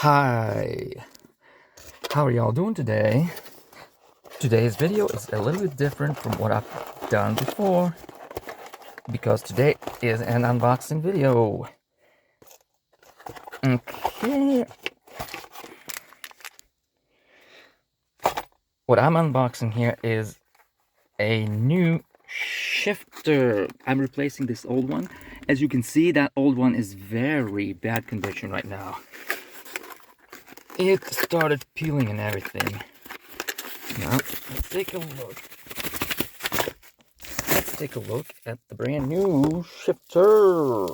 Hi, how are y'all doing today? Today's video is a little bit different from what I've done before because today is an unboxing video. Okay, what I'm unboxing here is a new shifter. I'm replacing this old one. As you can see, that old one is very bad condition right now. It started peeling and everything. Now, let's take a look. Let's take a look at the brand new shifter.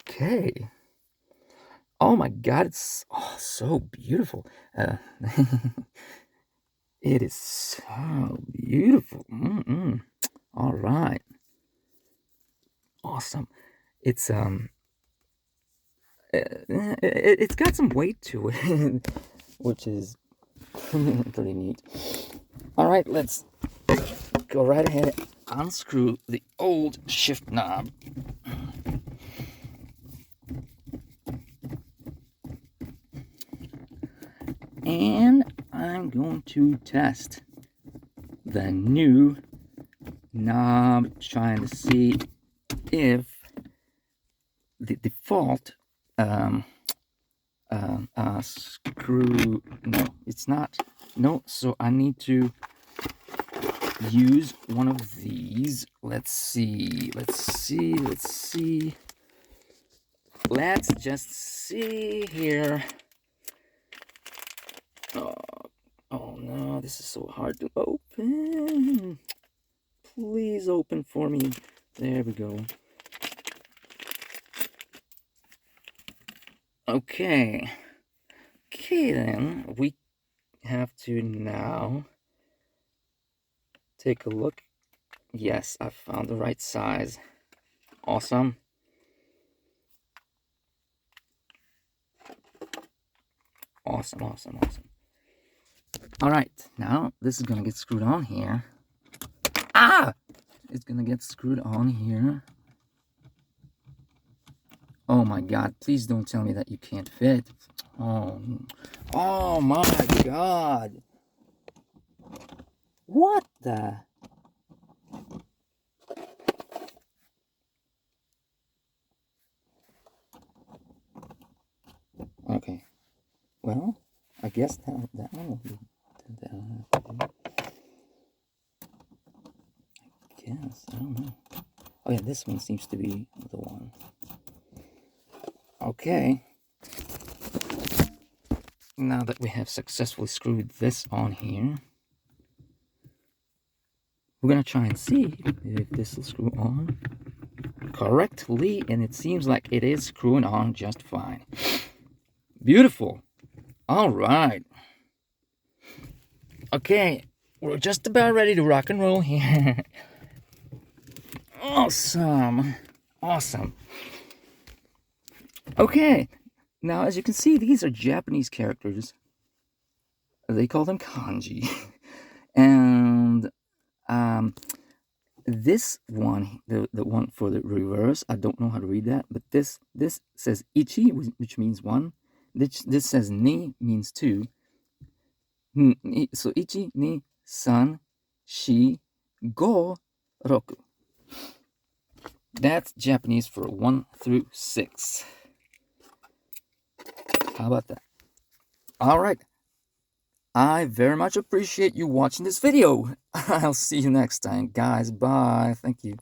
Okay. Oh my God, it's so beautiful. It is so beautiful. All right. Awesome. It's it's got some weight to it, which is pretty neat. All right, let's go right ahead and unscrew the old shift knob. And I'm going to test the new knob, trying to see if the default screw, no, it's not, no, so I need to use one of these. Let's just see here. Oh no, this is so hard to open. Please open for me. There we go. Okay then, we have to now take a look. Yes, I found the right size. Awesome. Awesome. All right, now this is gonna get screwed on here. It's gonna get screwed on here. Oh my God, please don't tell me that you can't fit. Oh my God. What the? Okay. Well, I guess that one will be down. I guess, I don't know. Oh yeah, this one seems to be the one. Okay. Now that we have successfully screwed this on here, we're gonna try and see if this will screw on correctly, and it seems like it is screwing on just fine. Beautiful. All right. Okay, we're just about ready to rock and roll here. Awesome. Okay, now as you can see, these are Japanese characters. They call them kanji. And this one, the one for the reverse, I don't know how to read that, but this says ichi, which means one. This says ni, means two. So ichi, ni, san, shi, go, roku. That's Japanese for 1 through 6. How about that? All right. I very much appreciate you watching this video. I'll see you next time, guys. Bye. Thank you.